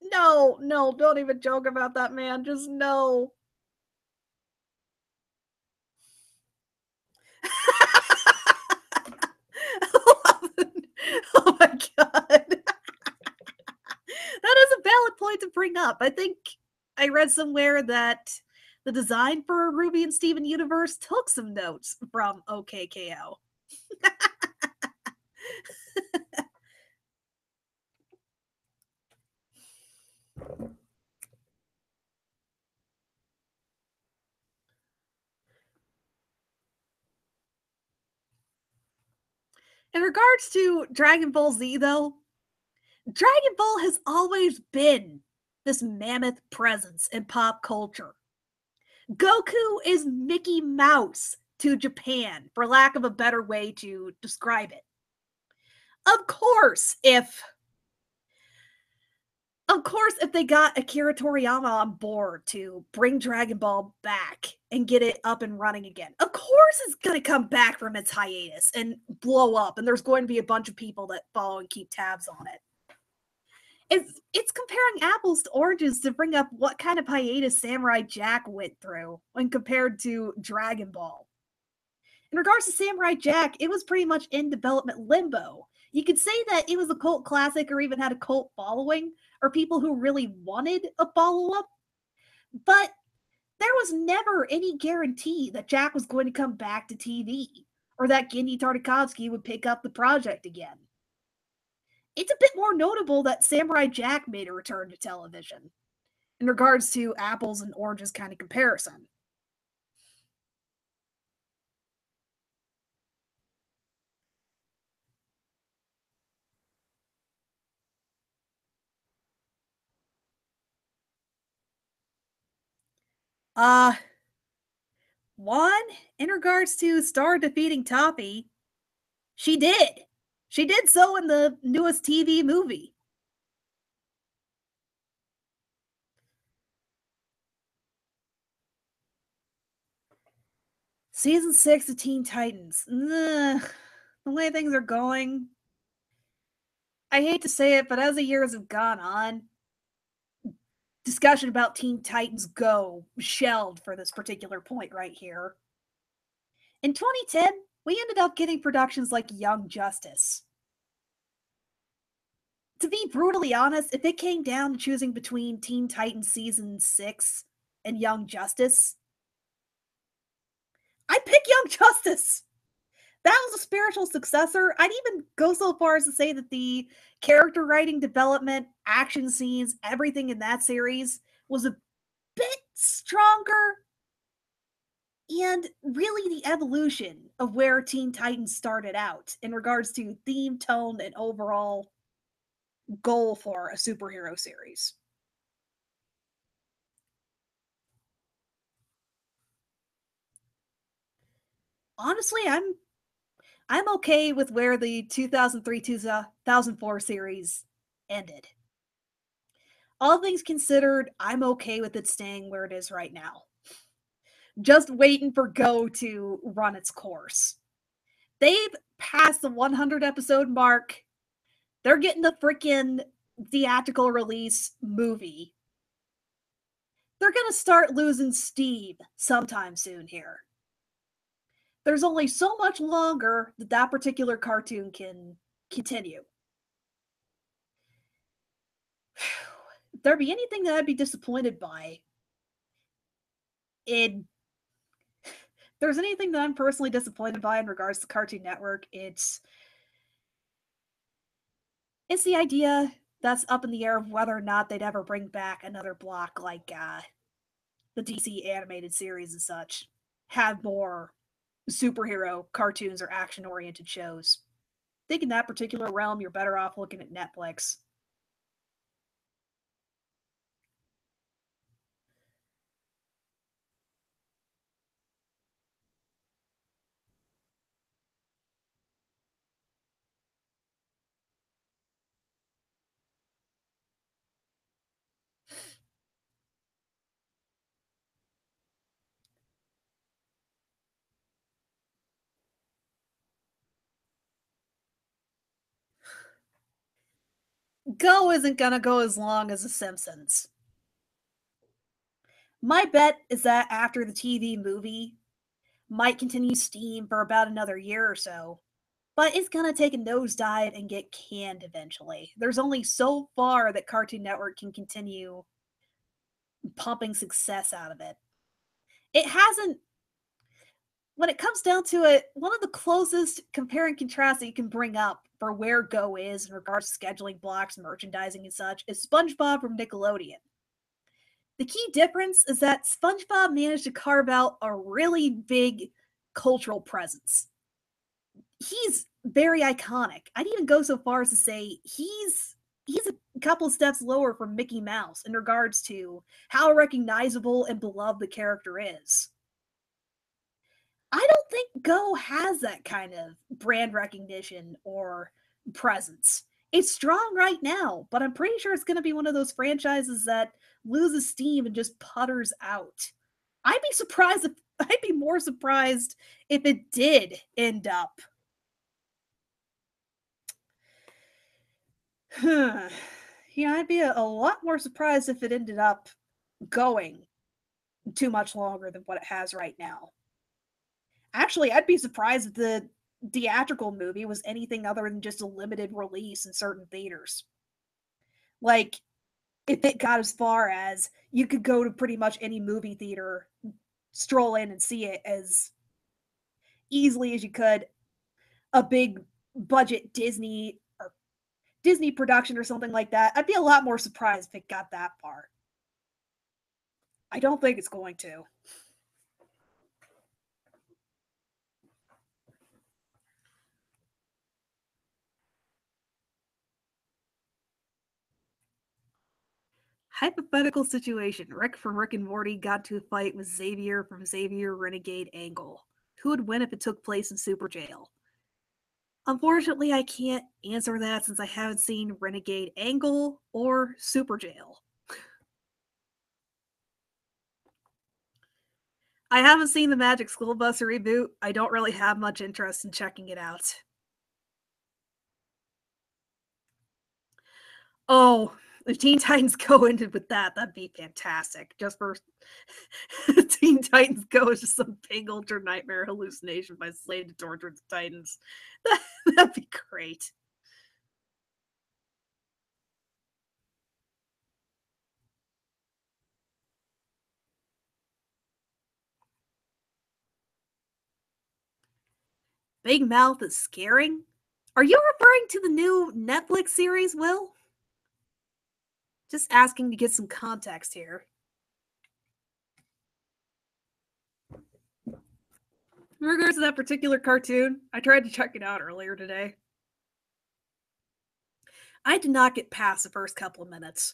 No, no, don't even joke about that, man. Just no. Oh my god. That is a valid point to bring up. I think I read somewhere that the design for Ruby and Steven Universe took some notes from OKKO. In regards to Dragon Ball Z, though, Dragon Ball has always been this mammoth presence in pop culture. Goku is Mickey Mouse to Japan, for lack of a better way to describe it. Of course, if if they got Akira Toriyama on board to bring Dragon Ball back and get it up and running again, of course it's going to come back from its hiatus and blow up, and there's going to be a bunch of people that follow and keep tabs on it. It's comparing apples to oranges to bring up what kind of hiatus Samurai Jack went through when compared to Dragon Ball. In regards to Samurai Jack, it was pretty much in development limbo. You could say that it was a cult classic or even had a cult following, or people who really wanted a follow up, but there was never any guarantee that Jack was going to come back to TV or that Gendy Tartakovsky would pick up the project again. It's a bit more notable that Samurai Jack made a return to television in regards to apples and oranges kind of comparison. Uh, one, in regards to Star defeating Toppy, she did. She did so in the newest TV movie. Season 6 of Teen Titans. Ugh, the way things are going, I hate to say it, but as the years have gone on, discussion about Teen Titans Go shelved for this particular point right here. In 2010, we ended up getting productions like Young Justice. To be brutally honest, if it came down to choosing between Teen Titans Season 6 and Young Justice, I'd pick Young Justice. That was a spiritual successor. I'd even go so far as to say that the character writing, development, action scenes, everything in that series was a bit stronger. and really the evolution of where Teen Titans started out in regards to theme, tone, and overall goal for a superhero series. Honestly, I'm okay with where the 2003 2004 series ended. All things considered, I'm okay with it staying where it is right now. Just waiting for Go to run its course. They've passed the 100 episode mark. They're getting the freaking theatrical release movie. They're going to start losing steam sometime soon here. There's only so much longer that that particular cartoon can continue. If there be anything that I'd be disappointed by, it there's anything that I'm personally disappointed by in regards to Cartoon Network, it's the idea that's up in the air of whether or not they'd ever bring back another block like the DC animated series and such. Have more superhero cartoons or action oriented shows. I think in that particular realm, you're better off looking at Netflix. Go isn't gonna go as long as The Simpsons. My bet is that after the TV movie might continue Steam for about another year or so, but it's gonna take a nosedive and get canned eventually. There's only so far that Cartoon Network can continue pumping success out of it. It hasn't, when it comes down to it, one of the closest compare and contrast that you can bring up for where Go is in regards to scheduling blocks, merchandising, and such is SpongeBob from Nickelodeon. The key difference is that SpongeBob managed to carve out a really big cultural presence. He's very iconic. I'd even go so far as to say he's a couple of steps lower from Mickey Mouse in regards to how recognizable and beloved the character is. I don't think Go has that kind of brand recognition or presence. It's strong right now, but I'm pretty sure it's going to be one of those franchises that loses steam and just putters out. I'd be surprised if I'd be more surprised if it did end up. Yeah, I'd be a lot more surprised if it ended up going too much longer than what it has right now. Actually, I'd be surprised if the theatrical movie was anything other than just a limited release in certain theaters. Like, if it got as far as you could go to pretty much any movie theater, stroll in and see it as easily as you could a big budget Disney production or something like that, I'd be a lot more surprised if it got that far. I don't think it's going to. Hypothetical situation. Rick from Rick and Morty got to a fight with Xavier from Xavier Renegade Angle. Who would win if it took place in Super Jail? Unfortunately, I can't answer that since I haven't seen Renegade Angle or Super Jail. I haven't seen the Magic School Bus reboot. I don't really have much interest in checking it out. Oh, if Teen Titans Go ended with that, that'd be fantastic. Just for Teen Titans Go is just some big ultra nightmare hallucination by Slade to torture the Titans. That'd be great. Big Mouth is scaring? Are you referring to the new Netflix series, Will? Just asking to get some context here. In regards to that particular cartoon, I tried to check it out earlier today. I did not get past the first couple of minutes.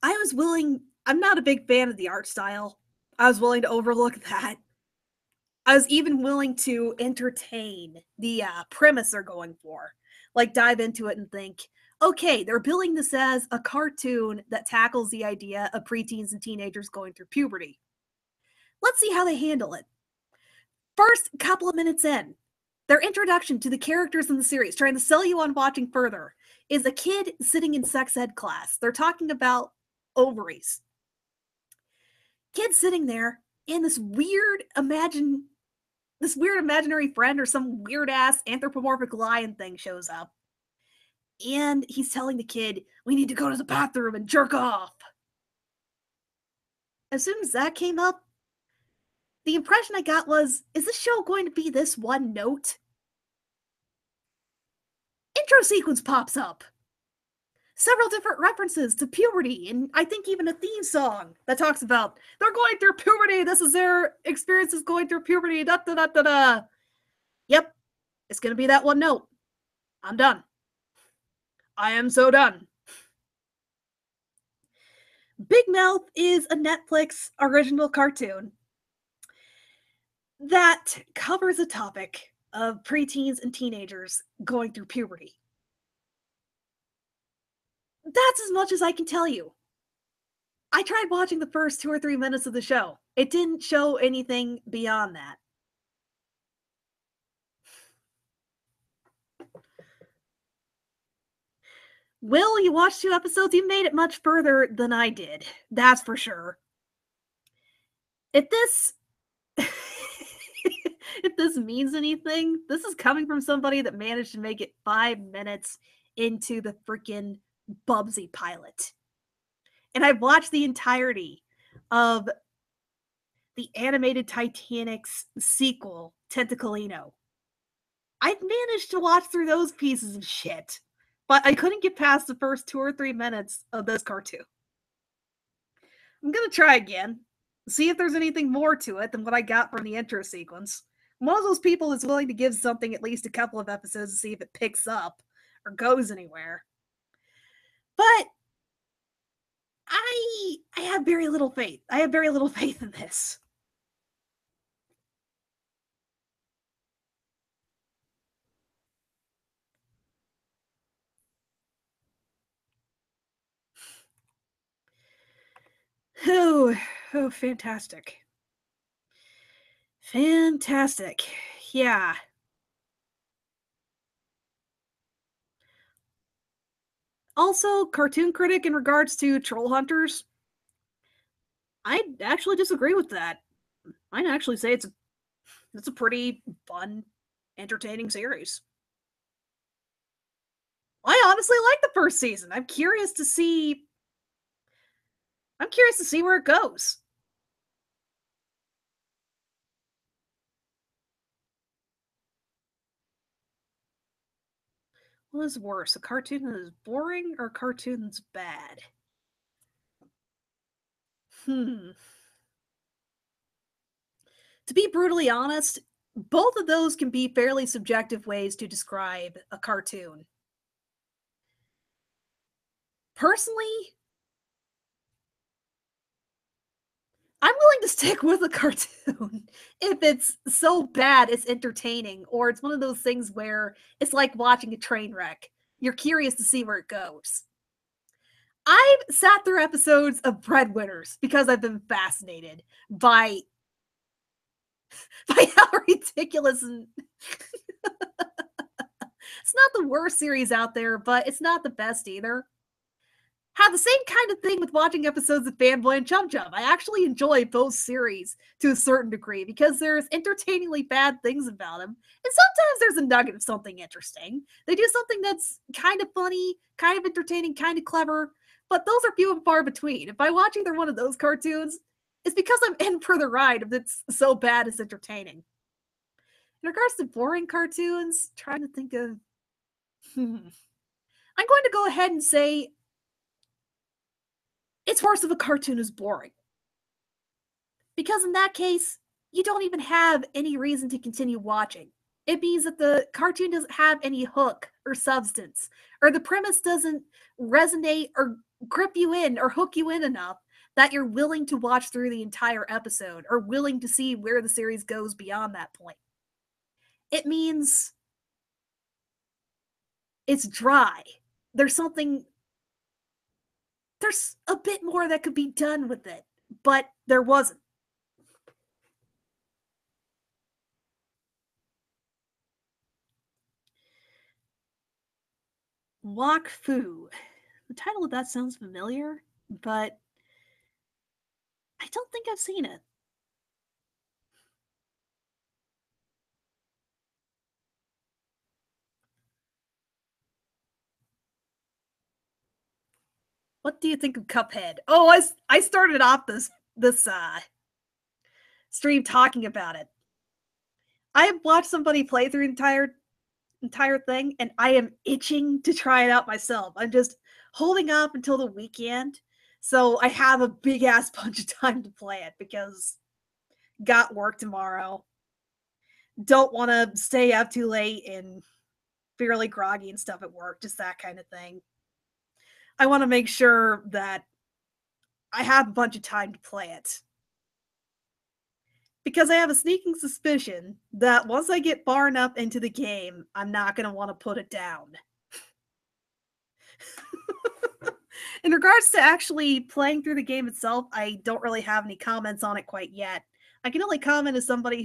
I'm not a big fan of the art style. I was willing to overlook that. I was even willing to entertain the premise they're going for. Like, dive into it and think, okay, they're billing this as a cartoon that tackles the idea of preteens and teenagers going through puberty. Let's see how they handle it. First couple of minutes in, their introduction to the characters in the series, trying to sell you on watching further, is a kid sitting in sex ed class. They're talking about ovaries. Kid sitting there, and this weird imaginary friend or some weird ass anthropomorphic lion thing shows up. And he's telling the kid, we need to go to the bathroom and jerk off. As soon as that came up, the impression I got was, is this show going to be this one note? Intro sequence pops up. Several different references to puberty, and I think even a theme song that talks about they're going through puberty. This is their experiences going through puberty. Da da da da da. Yep, it's gonna be that one note. I'm done. I am so done. Big Mouth is a Netflix original cartoon that covers a topic of preteens and teenagers going through puberty. That's as much as I can tell you. I tried watching the first 2 or 3 minutes of the show. It didn't show anything beyond that. Will, you watched 2 episodes, you made it much further than I did. That's for sure. If this if this means anything, this is coming from somebody that managed to make it 5 minutes into the freaking Bubsy pilot. And I've watched the entirety of the animated Titanic's sequel, Tentacolino. I've managed to watch through those pieces of shit, but I couldn't get past the first 2 or 3 minutes of this cartoon. I'm gonna try again, see if there's anything more to it than what I got from the intro sequence. I'm one of those people that's willing to give something at least a couple of episodes to see if it picks up or goes anywhere. But I have very little faith. I have very little faith in this. Oh, oh, fantastic. Fantastic. Yeah. Also, cartoon critic in regards to troll hunters, I actually disagree with that. I'd actually say it's a pretty fun, entertaining series. I honestly like the first season. I'm curious to see where it goes. What is worse, a cartoon that is boring or a cartoon that's bad? Hmm. To be brutally honest, both of those can be fairly subjective ways to describe a cartoon. Personally, I'm willing to stick with a cartoon if it's so bad it's entertaining, or it's one of those things where it's like watching a train wreck. You're curious to see where it goes. I've sat through episodes of Breadwinners because I've been fascinated by by how ridiculous and it's not the worst series out there, but it's not the best either. Have the same kind of thing with watching episodes of Fanboy and Chum Chum. I actually enjoy both series to a certain degree because there's entertainingly bad things about them, and sometimes there's a nugget of something interesting. They do something that's kind of funny, kind of entertaining, kind of clever, but those are few and far between. If I watch either one of those cartoons, it's because I'm in for the ride if it's so bad it's entertaining. In regards to boring cartoons, trying to think of, I'm going to go ahead and say it's worse if a cartoon is boring. Because in that case, you don't even have any reason to continue watching. It means that the cartoon doesn't have any hook or substance, or the premise doesn't resonate or grip you in or hook you in enough that you're willing to watch through the entire episode or willing to see where the series goes beyond that point. It means it's dry. There's something, there's a bit more that could be done with it, but there wasn't. Wakfu. The title of that sounds familiar, but I don't think I've seen it. What do you think of Cuphead? Oh, I started off this stream talking about it. I have watched somebody play through the entire thing, and I am itching to try it out myself. I'm just holding up until the weekend, so I have a big ass bunch of time to play it because got work tomorrow. Don't want to stay up too late and fairly groggy and stuff at work, just that kind of thing. I want to make sure that I have a bunch of time to play it. Because I have a sneaking suspicion that once I get far enough into the game, I'm not going to want to put it down. In regards to actually playing through the game itself, I don't really have any comments on it quite yet. I can only comment as somebody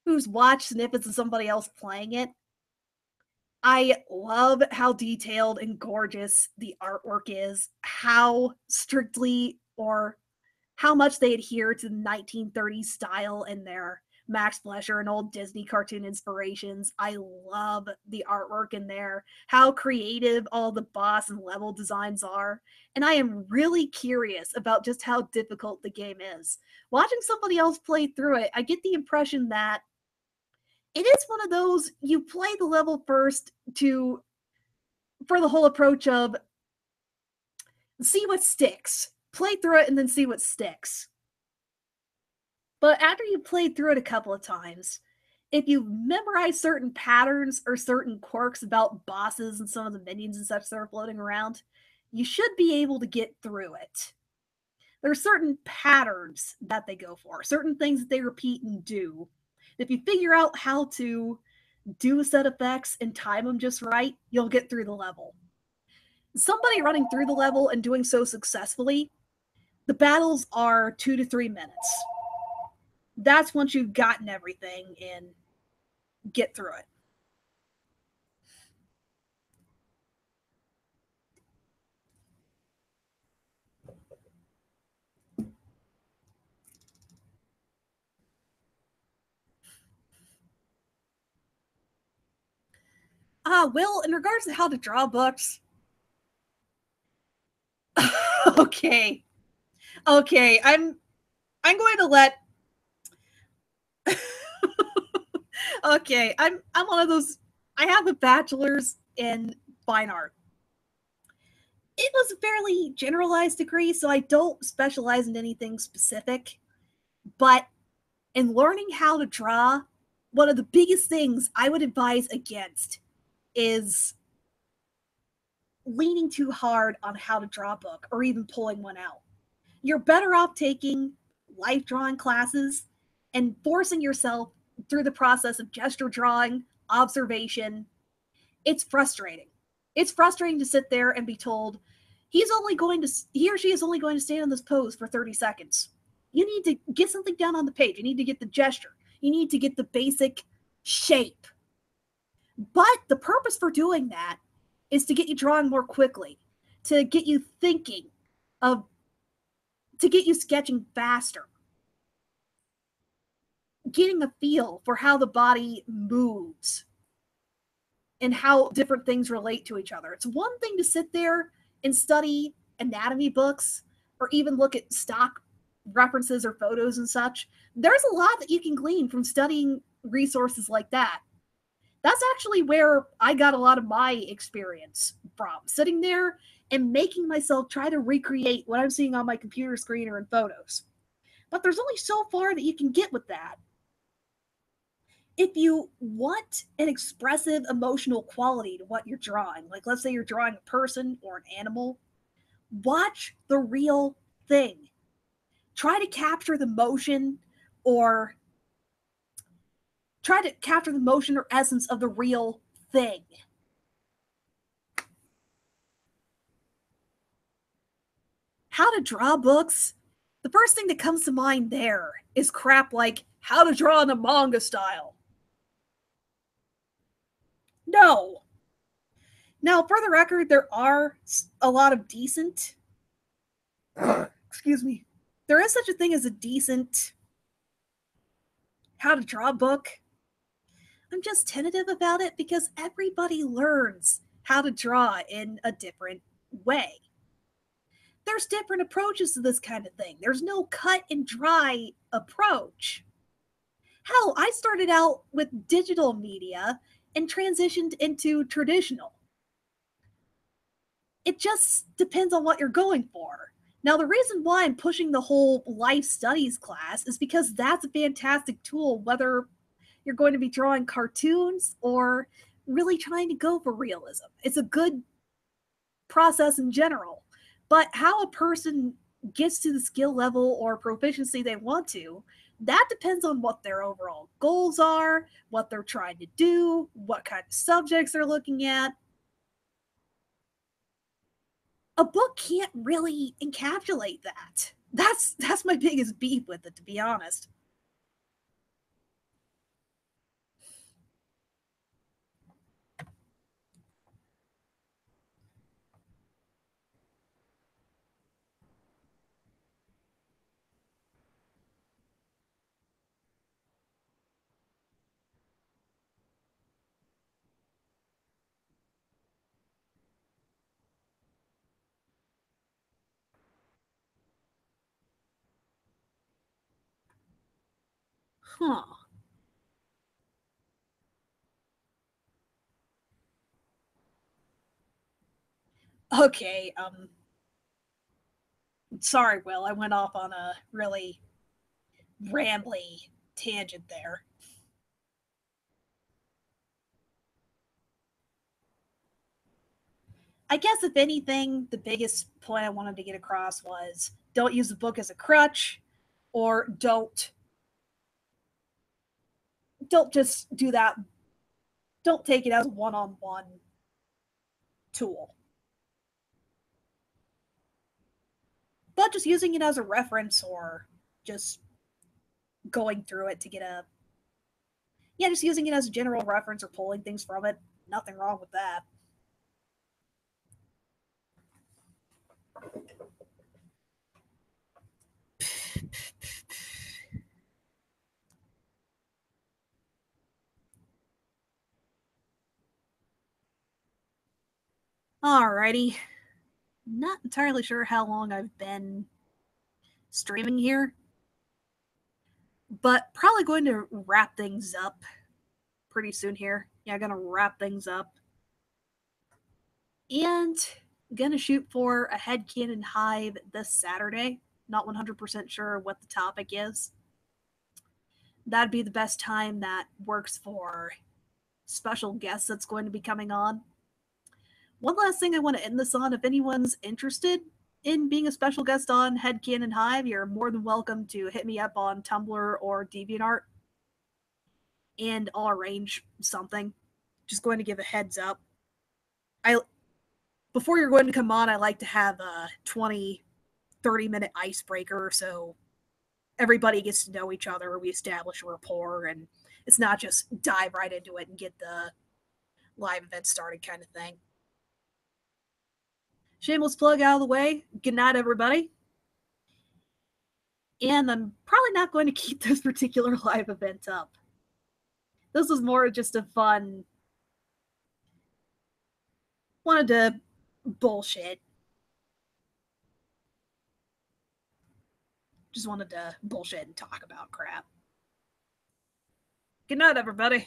who's watched snippets of somebody else playing it. I love how detailed and gorgeous the artwork is, how strictly or how much they adhere to the 1930s style in their Max Fleischer and old Disney cartoon inspirations. I love the artwork in there, how creative all the boss and level designs are. And I am really curious about just how difficult the game is. Watching somebody else play through it, I get the impression that it is one of those you play the level first to for the whole approach of see what sticks. Play through it and then see what sticks. But after you played through it a couple of times, if you memorize certain patterns or certain quirks about bosses and some of the minions and such that are floating around, you should be able to get through it. There are certain patterns that they go for, certain things that they repeat and do. If you figure out how to do a set of effects and time them just right, you'll get through the level. Somebody running through the level and doing so successfully, the battles are 2 to 3 minutes. That's once you've gotten everything and get through it. Will, in regards to how to draw books, okay, okay, I'm going to let. Okay, I'm one of those. I have a bachelor's in fine art. It was a fairly generalized degree, so I don't specialize in anything specific. But in learning how to draw, one of the biggest things I would advise against is leaning too hard on how to draw a book or even pulling one out. You're better off taking life drawing classes and forcing yourself through the process of gesture drawing, observation. It's frustrating. It's frustrating to sit there and be told he or she is only going to stand in this pose for 30 seconds. You need to get something down on the page. You need to get the gesture. You need to get the basic shape. But the purpose for doing that is to get you drawing more quickly, to get you thinking of, to get you sketching faster, getting a feel for how the body moves and how different things relate to each other. It's one thing to sit there and study anatomy books or even look at stock references or photos and such. There's a lot that you can glean from studying resources like that. That's actually where I got a lot of my experience from, sitting there and making myself try to recreate what I'm seeing on my computer screen or in photos. But there's only so far that you can get with that. If you want an expressive emotional quality to what you're drawing, like let's say you're drawing a person or an animal, watch the real thing. Try to capture the motion or try to capture the motion or essence of the real thing. How to draw books, the first thing that comes to mind there is crap like how to draw in a manga style. No. Now, for the record, there are a lot of decent, excuse me, there is such a thing as a decent how to draw book. I'm just tentative about it because everybody learns how to draw in a different way. There's different approaches to this kind of thing. There's no cut and dry approach. Hell, I started out with digital media and transitioned into traditional. It just depends on what you're going for. Now, the reason why I'm pushing the whole life studies class is because that's a fantastic tool, whether you're going to be drawing cartoons or really trying to go for realism. It's a good process in general. But how a person gets to the skill level or proficiency they want to, that depends on what their overall goals are, what they're trying to do, what kind of subjects they're looking at. A book can't really encapsulate that. That's my biggest beef with it, to be honest. Huh. Okay, sorry, Will. I went off on a really rambly tangent there. I guess if anything, the biggest point I wanted to get across was don't use the book as a crutch or don't just do that. Don't take it as a one-on-one tool. But just using it as a reference or just going through it to get a yeah, just using it as a general reference or pulling things from it. Nothing wrong with that. Alrighty. Not entirely sure how long I've been streaming here, but probably going to wrap things up pretty soon here. Yeah, gonna wrap things up. And gonna shoot for a headcanon hive this Saturday. Not 100% sure what the topic is. That'd be the best time that works for special guests that's going to be coming on. One last thing I want to end this on, if anyone's interested in being a special guest on Headcanon Hive, you're more than welcome to hit me up on Tumblr or DeviantArt and I'll arrange something. Just going to give a heads up. I before you're going to come on, I like to have a 20, 30-minute icebreaker so everybody gets to know each other. We establish a rapport and it's not just dive right into it and get the live event started kind of thing. Shameless plug out of the way. Good night, everybody. And I'm probably not going to keep this particular live event up. This was more just a fun. Wanted to bullshit. Just wanted to bullshit and talk about crap. Good night, everybody.